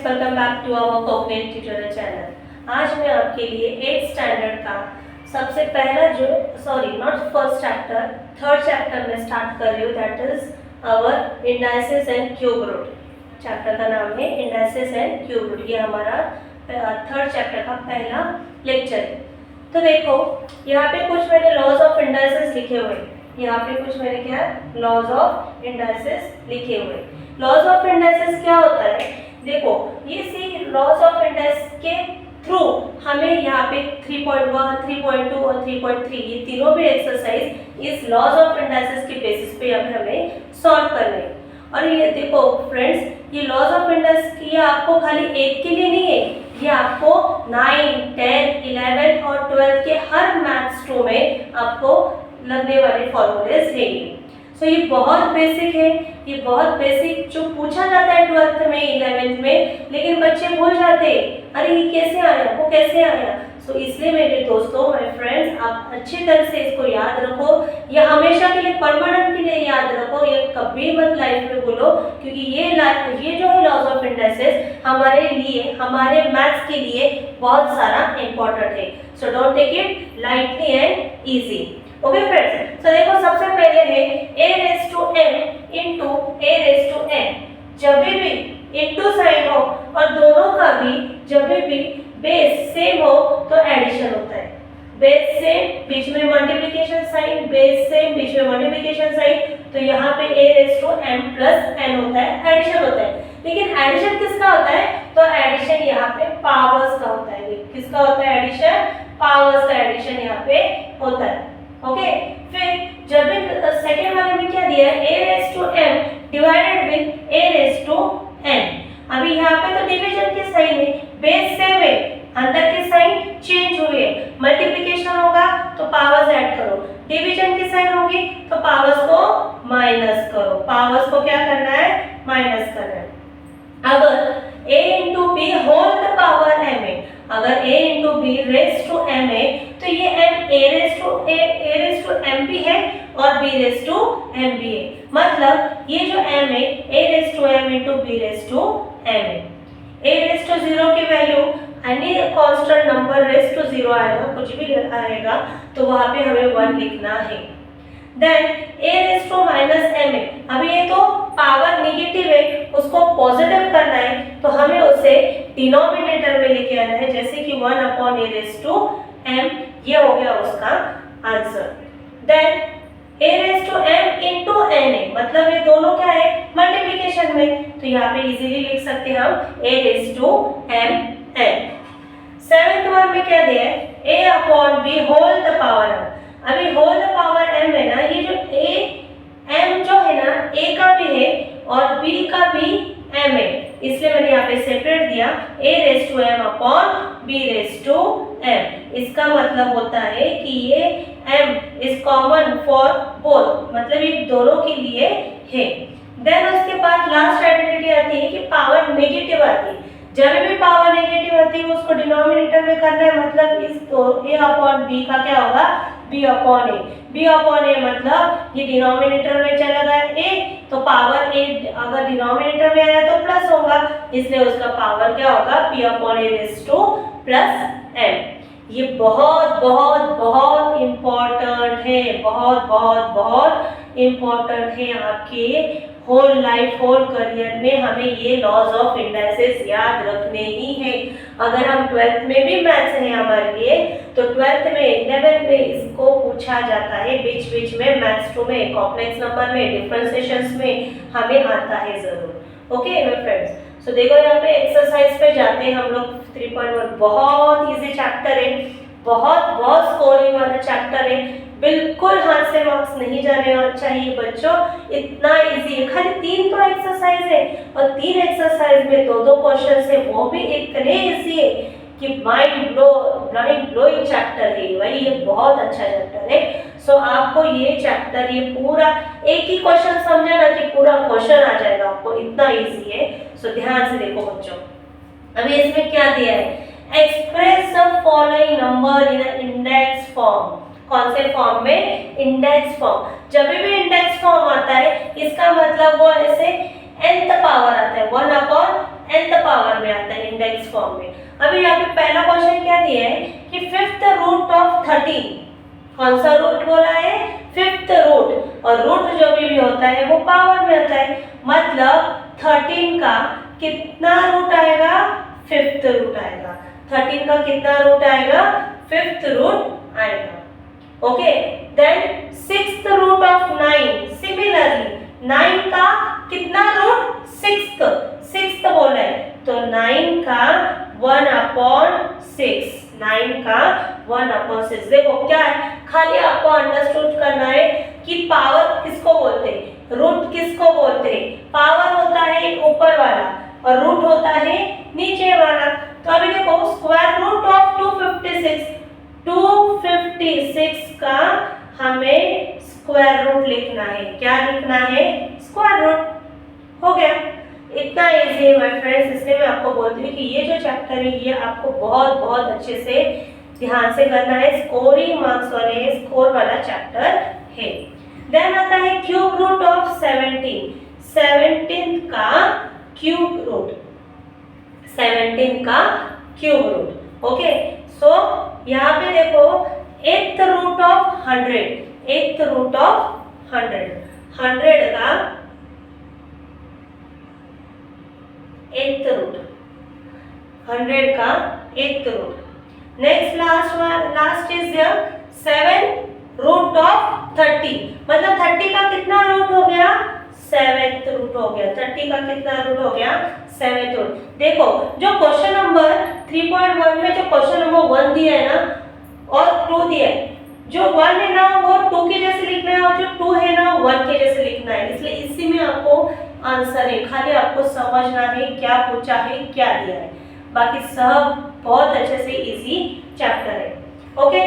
Welcome back to our cognitive tutorial channel. आज मैं आपके लिए 8th स्टैंडर्ड का सबसे पहला not first chapter, third chapter में स्टार्ट कर रही हूँ, that is our indices and cube root. Chapter का नाम है इंडाइसेस एंड क्यूब रूट। ये हमारा थर्ड चैप्टर का पहला लेक्चर है। तो देखो यहाँ पे कुछ मैंने लॉज ऑफ इंडाइसेस लिखे हुए, यहाँ पे कुछ मैंने क्या लॉज ऑफ इंडाइसेस लिखे हुए। लॉज ऑफ इंडाइसेस क्या होता है, देखो ये सी लॉज ऑफ इंडाइस के थ्रू हमें यहाँ पे 3.1, 3.2 और 3.3 ये तीनों भी एक्सरसाइज इस लॉज ऑफ इंडाइसेस के बेसिस पे अब हमें सॉल्व करने हैं। और ये देखो फ्रेंड्स, ये लॉज ऑफ इंडाइस ये आपको खाली 8 के लिए नहीं है, ये आपको 9, 10, 11 और 12 के हर मैथ्स 2 में आपको लगने वाले फॉर्मूलेज हैं। सो ये बहुत बेसिक है, ये बहुत बेसिक जो पूछा जाता है 12th में, 11th में, लेकिन बच्चे भूल जाते हैं, अरे ये कैसे आया, वो कैसे आया। सो इसलिए मेरे दोस्तों, माय फ्रेंड्स, आप अच्छी तरह से इसको याद रखो। ये हमेशा के लिए, परमानेंट के लिए याद रखो, ये कभी मत लाइफ में भूलो, क्योंकि ये जो है लॉज ऑफ इंडाइसेस हमारे लिए, हमारे मैथ्स के लिए बहुत सारा इंपॉर्टेंट है। So don't take it lightly and easy. Okay friends, तो देखो सबसे पहले है a raised to m into a raised to n। जब भी इनटू साइन हो और दोनों का भी जब भी बेस सेम हो तो एडिशन होता है। बेस से बीच में मल्टीप्लिकेशन साइन, बेस से बीच में मल्टीप्लिकेशन साइन, तो यहाँ पे a raised to m plus n होता है, एडिशन होता है। लेकिन एडिशन किसका होता है, तो एडिशन यहाँ पे पावर्स का होता है। किसका होता है एडिशन, पावर्स का एडिशन यहाँ पे होता है। ओके, फिर जब भी सेकेंड वाले में क्या दिया है, a raised to m divided with a raised to n। अभी यहाँ पे तो डिवीजन के साइन है, बेस सेम है, अंदर के साइन चेंज हुए हैं। मल्टीप्लिकेशन होगा तो पावर्स ऐड करो, डिवीजन की साइन होगी तो पावर्स को माइनस करो। पावर्स को क्या करना है, माइनस करना है। अगर a into b whole the power m है, अगर a into b raise to m है, तो ये m a raise to m भी है और b रेज टू m भी है। मतलब ये जो m है a raise to m into b raise to m है। a रेज टू 0 की value any constant number raise to 0 आएगा, कुछ भी आएगा तो वहां पे हमें 1 लिखना है। Then a raise to minus m है, अभी ये तो पावर नेगेटिव है, उसको पॉजिटिव करना है तो हमें उसे डिनोमिनेटर में लेके आना है, जैसे कि 1 upon a raise to m, ये हो गया उसका answer. Then a raise to m into n है, मतलब ये दोनों क्या है मल्टीप्लिकेशन में, तो यहाँ पे इजीली लिख सकते हैं हम a raise to m n। Seventh one में क्या दिया है, a upon b whole the power m। अभी होल द पावर m है ना, ये जो a m जो है ना, a का भी है और b का भी m है, इसलिए मैंने यहाँ पे सेपरेट दिया a raise to m upon b raise to m। इसका मतलब होता है कि ये m is common for both, मतलब ये दोनों के लिए है। देन उसके बाद लास्ट आइडेंटिटी आती है कि पावर नेगेटिव आती है। जब भी पावर नेगेटिव आती है उसको डिनोमिनेटर में करना है, मतलब इस तो a अपॉन b का क्या होगा, b upon a। b upon a मतलब ये डिनोमिनेटर में चला गया a, तो पावर a अगर डिनोमिनेटर में आया तो प्लस होगा, इसलिए उसका पावर क्या होगा, p upon a raise to plus m। ये बहुत बहुत बहुत इम्पोर्टेंट है, बहुत बहुत बहुत इम्पोर्टेंट है आपके होल लाइफ, होल करियर में हमें ये लॉज ऑफ इंडाइसेस याद रखने ही है। अगर हम 12th में भी मैथ्स है हमारे लिए, तो 12th में 11th में इसको पूछा जाता है, बीच बीच में मैथ्स 2 में, कॉम्प्लेक्स नंबर में, डिफरेंशिएशंस में हमें आता है जरूर। ओके माय फ्रेंड्स, सो देखो यहाँ पे एक्सरसाइज पे जाते हैं हम लोग। 3.1 बहुत इजी चैप्टर है, बहुत स्कोरिंग वाला चैप्टर है, बिल्कुल हाथ से मार्क्स नहीं जाने चाहिए बच्चों, इतना इजी है। खाली 3 तो एक्सरसाइज है और 3 एक्सरसाइज में 2-2 क्वेश्चन है, वो भी इतने इजी है कि माइंड ब्लोइंग चैप्टर है भाई, ये बहुत अच्छा चैप्टर है। सो आपको ये चैप्टर, ये पूरा एक ही क्वेश्चन समझे ना कि पूरा क्वेश्चन आ जाएगा आपको, इतना इजी है। सो ध्यान से देखो बच्चों, अभी इसमें क्या दिया है, express the following number in index form. कौन से फॉर्म में, इंडेक्स फॉर्म। जब भी इंडेक्स फॉर्म आता है इसका मतलब वो ऐसे nth पावर आता है, 1 अपॉन nth पावर में आता सिंप्लेक्स फॉर्म में। अभी यहाँ पे पहला क्वेश्चन क्या दिया है कि फिफ्थ रूट ऑफ 13, कौन सा रूट बोला है? फिफ्थ रूट, और रूट जो भी होता है वो पावर में होता है, मतलब 13 का कितना रूट आएगा? फिफ्थ रूट आएगा। 13 का कितना रूट आएगा? फिफ्थ रूट आएगा। Okay, then sixth root of 9, similarly 9 का कितना रूट? सिक्स्थ, सिक्स्थ बोला है तो 9 का 1/6, 9 का 1/6। देखो क्या है, खाली आपको अंडरस्टूड करना है कि पावर किसको बोलते हैं, रूट किसको बोलते हैं। पावर होता है ऊपर वाला और रूट होता है नीचे वाला। तो अभी देखो स्क्वायर रूट ऑफ 256, 256 का हमें स्क्वायर रूट लिखना है। क्या लिखना है? Square root. हो गया, इतना इजी है माय फ्रेंड्स। इसलिए मैं आपको बोलती हूँ कि ये जो चैप्टर है ये आपको बहुत बहुत अच्छे से ध्यान से करना है। स्कोरिंग मार्क्स वाले, स्कोर वाला चैप्टर है। देन आता है क्यूब रूट ऑफ 17, 17 का क्यूब रूट, 17 का क्यूब रूट। ओके, सो यहाँ पे देखो एथ रूट ऑफ 100, एथ रूट ऑफ 100, 100 का एथ रूट, 100 का एथ root. Next last is 7 root of 30, मतलब 30 का कितना रूट हो गया? 7th रूट हो गया। 30 का कितना रूट हो गया? 7th root. देखो जो क्वेश्चन नंबर 3.1 में जो क्वेश्चन नंबर 1 दिया है ना और 2 दिया है, जो 1 है ना वो 2 के जैसे लिखना है और जो 2 है ना 1 के जैसे लिखना है। इसलिए इसी में आपको आंसर है, खाली आपको समझना है क्या पूछा है, क्या दिया है। बाकी सब बहुत अच्छे से इजी चैप्टर है। ओके,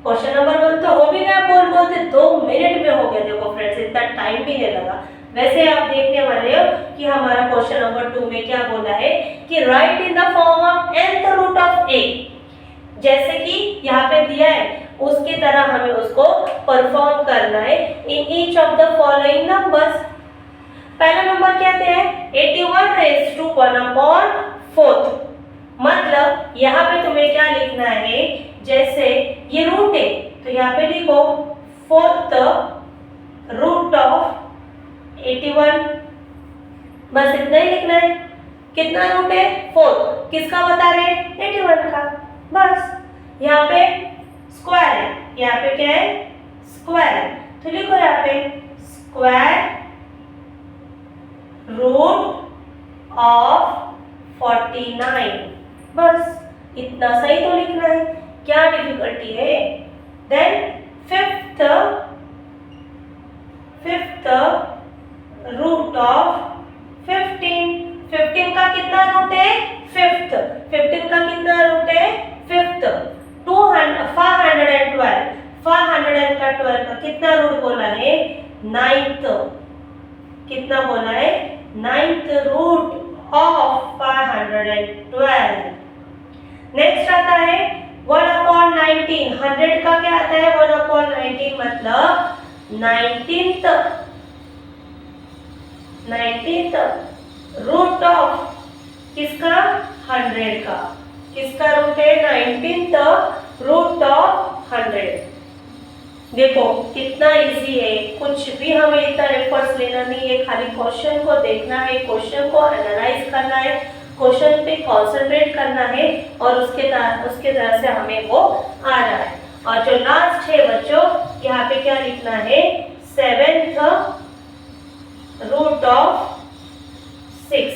क्वेश्चन नंबर 1 तो हो भी गया, बोलते 2 मिनट में हो गया। देखो फ्रेंड्स, इतना टाइम भी नहीं लगा। वैसे आप देखने वाले हो कि हमारा क्वेश्चन नंबर 2 में क्या बोला है कि write in the form of nth root of a, जैसे कि यहाँ पे दिया है उसकी तरह हमें उसको परफॉर्म करना है in each of the following numbers. पहला नंबर क्या दिया है? 81 रेज़ टू 1/4, मतलब यहाँ पे तुम्हें क्या लिखना है, जैसे ये रूट है तो यहाँ पे लिखो 4th रूट ऑफ 81, बस इतना ही लिखना है। कितना रूट है? 4, किसका बता रहे हैं? 81 का। बस यहाँ पे स्क्वायर है, यहाँ पे क्या है? स्क्वायर है, तो लिखो यहाँ पे स्क्वायर रूट ऑफ 49, बस इतना सही तो लिखना है, क्या डिफिकल्टी है। देन फिफ्थ रूट ऑफ 15, 15 का कितना रूट है? फिफ्थ, 15 का कितना रूट है? फिफ्थ। 512, 512 का कितना रूट बोला है? 9th, कितना बोला है? 9th root of 512। नेक्स्ट आता है 1/19, 100 का क्या आता है? 1/19, मतलब 19th रूट ऑफ किसका? 100 का। किसका रूट है? 19th root of 100। देखो कितना इजी है, कुछ भी हमें इतना एफर्ट्स लेना नहीं है, खाली क्वेश्चन को देखना है, क्वेश्चन को एनालाइज करना है, क्वेश्चन पे कंसंट्रेट करना है और उसके तरह से हमें वो आ रहा है। और जो लास्ट है बच्चों, यहाँ पे क्या लिखना है? 7th root of 6।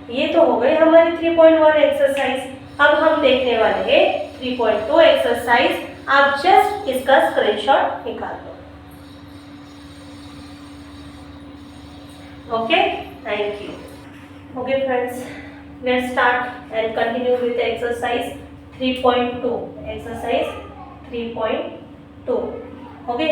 ये तो हो गई हमारी 3.1 एक्सरसाइज। अब हम देखने वाले हैं 3.2 एक्सरसाइज। आप जस्ट इसका स्क्रीनशॉट निकाल लो। Okay, thank you. Okay friends, let's start and continue with the exercise 3.2. Exercise 3.2. Okay,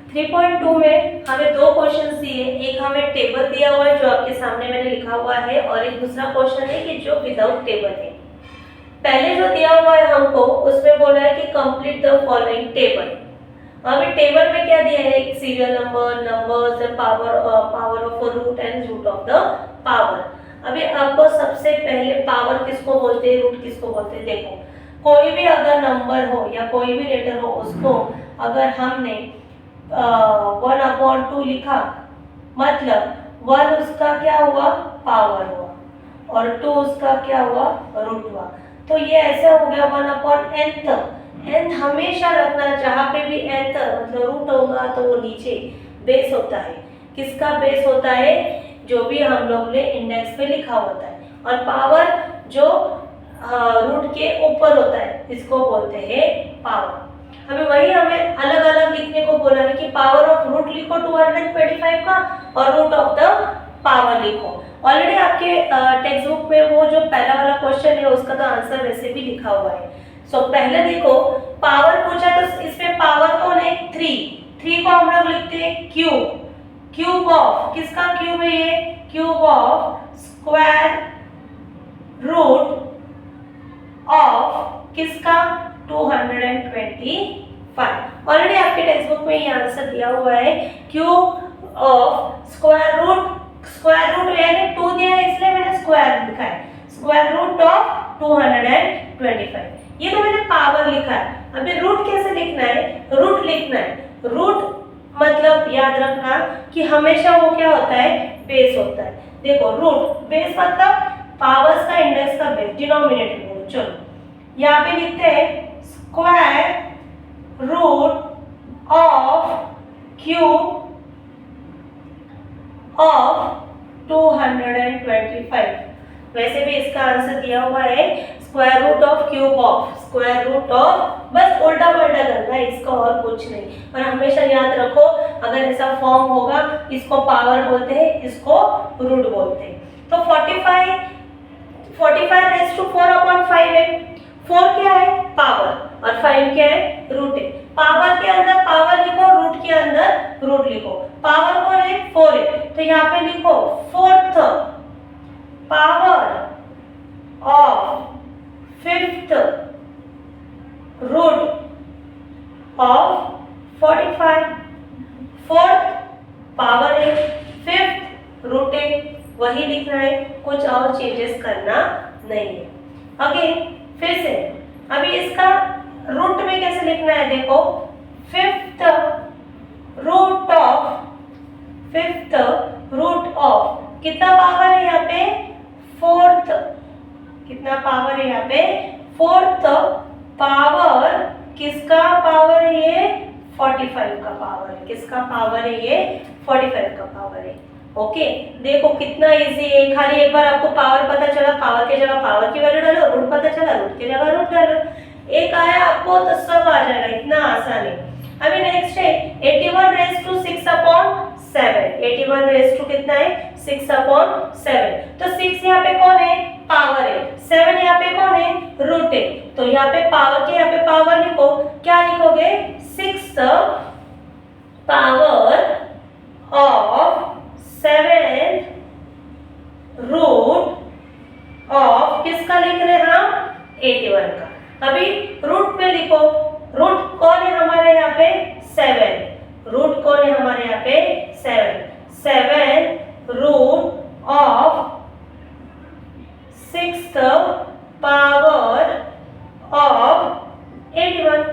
3.2 में हमें दो क्वेश्चन दिए, एक हमें टेबल दिया हुआ है जो आपके सामने मैंने लिखा हुआ है, और एक दूसरा क्वेश्चन है कि जो विदाउट टेबल है। पहले जो दिया हुआ है हमको उसमें बोला है कि कंप्लीट द फॉलोइंग टेबल। हमें टेबल में क्या दिया है? Serial number, numbers, power of root and root of the power. अभी आपको सबसे पहले पावर किसको बोलते हैं, रूट किसको बोलते हैं। देखो कोई भी अगर नंबर हो या कोई भी लेटर हो, उसको अगर हमने 1/2 लिखा, मतलब 1 उसका क्या हुआ, पावर हुआ, और 2 उसका क्या हुआ, रूट हुआ। तो ये ऐसे हो गया 1/nth। nth हमेशा रखना, जहाँ पे भी nth मतलब रूट होगा तो वो नीचे बेस होता है। किसका बेस होता है, जो भी हम लोग ने इंडेक्स पे लिखा होता है, और पावर जो रूट के ऊपर होता है, इसको बोलते हैं पावर। अभी वही हमें अलग अलग लिखने को बोला है कि पावर ऑफ रूट लिखो 225 का, और रूट ऑफ द पावर लिखो। ऑलरेडी आपके टेक्स्ट बुक में वो जो पहला वाला क्वेश्चन है उसका तो आंसर वैसे भी लिखा हुआ है। सो पहले देखो पावर पूछा, तो इसमें पावर कौन है, 3 को हम लोग लिखते हैं क्यूब। क्यूब ऑफ, किसका क्यूब है ये, cube of square root of किसका, 225। ऑलरेडी आपके टेक्स्ट बुक में ये आंसर दिया हुआ है, क्यूब ऑफ स्क्वायर रूट यानी 2 दिया है इसलिए मैंने स्क्वायर लिखा है, स्क्वायर रूट ऑफ 225। ये तो मैंने पावर लिखा है। अभी रूट कैसे लिखना है, रूट लिखना है, रूट मतलब याद रखना कि हमेशा वो क्या होता है, बेस होता है। देखो रूट बेस मतलब पावर्स का इंडेक्स का बेस, डिनोमिनेटर बोलो। चलो यहाँ पे लिखते हैं square root of cube of 225। वैसे भी इसका आंसर दिया हुआ है square root of cube of, square root of, बस उल्टा पलटा करना है इसका और कुछ नहीं। और हमेशा याद रखो अगर ऐसा फॉर्म होगा, इसको पावर बोलते हैं, इसको रूट बोलते हैं। तो 45 रेज़ टू 4/5 है। 4 क्या है, पावर, और 5 क्या है, रूट है। पावर के अंदर पावर लिखो, रूट के अंदर रूट लिखो। पावर कौन है, 4 है, तो यहाँ पे लिखो 4th power of 5th root of 45। 4th power है, 5th रूट है, वही लिखना है, कुछ और चेंजेस करना नहीं है। अगेन फिर से अभी इसका रूट में कैसे लिखना है, देखो 5th रूट ऑफ कितना पावर है यहाँ पे, 4th, कितना पावर है यहाँ पे, 4th पावर, किसका पावर है ये, 45 का पावर है। किसका पावर है ये, 45 का पावर है। ओके देखो कितना इजी है, खाली एक बार आपको पावर पता चला, पावर के जगह पावर की वैल्यू डालो, रूट पता चला, रूट की जगह रूट डालो, एक आया आपको तो सब आ जाएगा, इतना आसान है। अभी नेक्स्ट है 81 रेज़ टू 6/7। 81 रेज़ टू कितना है, 6/7। तो 6 यहाँ पे कौन है, पावर है, 7 यहाँ पे कौन है, रूट है। तो यहाँ पे पावर के यहाँ पे पावर लिखो, क्या लिखोगे, 6th power of 7 root of, किसका लिख रहे हैं हम, 81 का। अभी रूट में लिखो, रूट कौन है हमारे यहाँ पे, 7, रूट कौन है हमारे यहाँ पे, 7 root of 6th power of 81।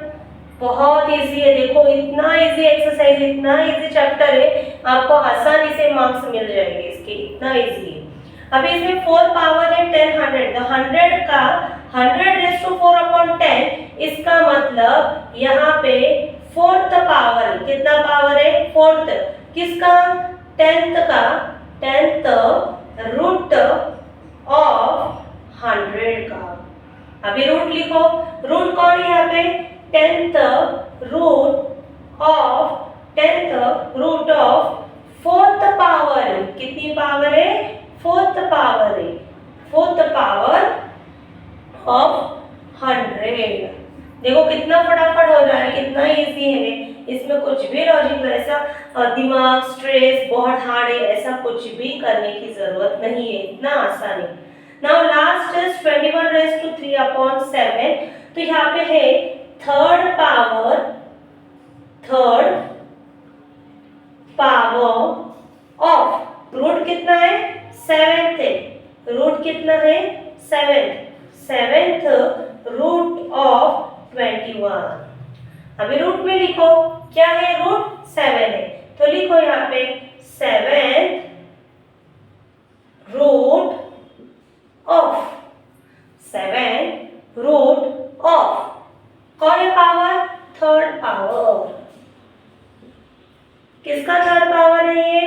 बहुत इजी है, देखो इतना इजी एक्सरसाइज, इतना इजी चैप्टर है, आपको आसानी से मार्क्स मिल जाएंगे इसके, इतना इजी है। अभी इसमें 4 पावर है 10 100, तो 100 का 100 रेज़ टू 4/10, इसका मतलब यहाँ पे 4th पावर, कितना पावर है, 4th, किसका, 10th का, 10th रूट ऑफ 100 का। अभी रूट लिखो, रूट कौन है यहाँ पे, 10th root of 4th power, कितनी पावर है, 4th पावर है, 4th पावर ऑफ 100। देखो कितना फटाफट हो रहा है, कितना इजी है, इसमें कुछ भी लॉजिक ऐसा दिमाग स्ट्रेस बहुत हार्ड है ऐसा कुछ भी करने की जरूरत नहीं है, इतना आसान है। Now last is 21 raise to 3/7। तो यहाँ पे है थर्ड पावर ऑफ, रूट कितना है, 7th है, रूट कितना है 7th रूट ऑफ 21। अभी रूट में लिखो क्या है, रूट 7 है, तो लिखो यहाँ पे 7th root of 7 root of कौन है पावर, थर्ड पावर। किसका थर्ड पावर है ये,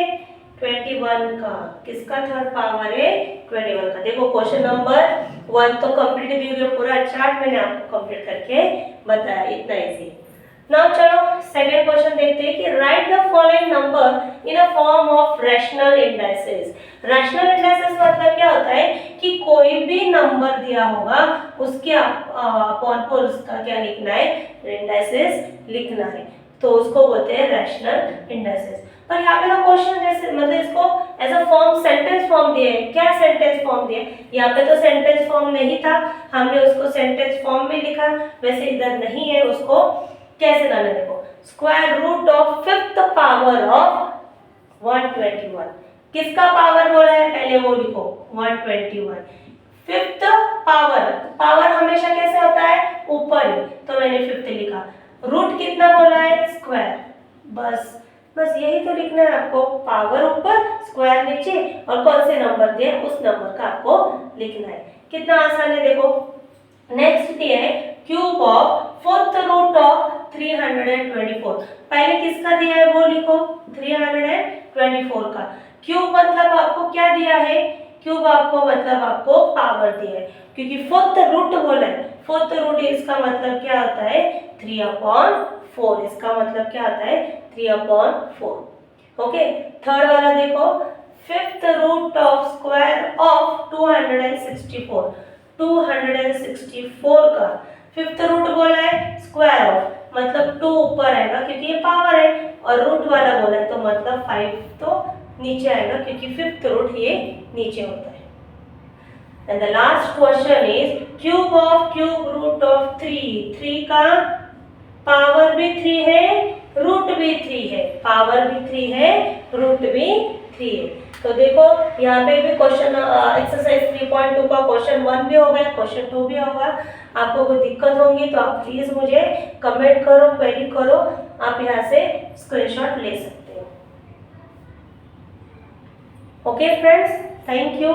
21 का। किसका थर्ड पावर है, 21 का। देखो क्वेश्चन नंबर 1 तो कंप्लीट भी हो गया, पूरा चार्ट मैंने आपको कंप्लीट करके बताया, इतना इजी। नाउ चलो सेकंड क्वेश्चन देखते हैं कि right the following number in a form of rational indices. Rational indices मतलब क्या होता है कि कोई भी नंबर दिया होगा उसके अपॉन पर उसका क्या लिखना है, इंडाइसेस लिखना है, तो उसको बोलते हैं रैशनल इंडाइसेस। पर यहाँ पे ना क्वेश्चन जैसे मतलब इसको as a form sentence form दिए है। क्या सेंटेंस फॉर्म दिए, यहाँ पे तो सेंटेंस फॉर्म नहीं था, हमने उसको सेंटेंस फॉर्म में लिखा, वैसे इधर नहीं है, उसको कैसे करना देखो, square root of fifth power of 121। किसका पावर बोला है, पहले वो लिखो 121। फिफ्थ पावर, पावर हमेशा कैसे होता है, ऊपर ही, तो मैंने फिफ्थ लिखा। रूट कितना बोला है, स्क्वायर, बस यही तो लिखना है आपको, पावर ऊपर स्क्वायर नीचे, और कौन से नंबर दिए उस नंबर का आपको लिखना है। कितना आसान है देखो। नेक्स्ट दिया है cube of fourth root of 324। पहले किसका दिया है वो लिखो, 324 का। क्यूब मतलब आपको क्या दिया है, क्यूब आपको मतलब आपको पावर दिया है, क्योंकि फोर्थ रूट बोला है। फोर्थ रूट इसका मतलब क्या होता है, 3/4। इसका मतलब क्या आता है, 3/4। ओके, थर्ड वाला देखो, fifth root of square of 264। 264 का फिफ्थ रूट बोला है, स्क्वायर ऑफ मतलब 2 ऊपर आएगा क्योंकि ये पावर है, और रूट वाला बोला है तो मतलब 5 तो नीचे आएगा क्योंकि फिफ्थ रूट ये नीचे होता है। And the last question is cube of cube root of 3 का पावर भी 3 है, रूट भी 3 है, पावर भी 3 है, रूट भी 3 है। तो देखो यहाँ पे भी क्वेश्चन एक्सरसाइज 3.2 का क्वेश्चन 1 भी हो गया, क्वेश्चन 2 भी होगा। आपको कोई दिक्कत होगी तो आप प्लीज मुझे कमेंट करो, क्वेरी करो, आप यहाँ से स्क्रीनशॉट ले सकते हो। Okay friends, thank you.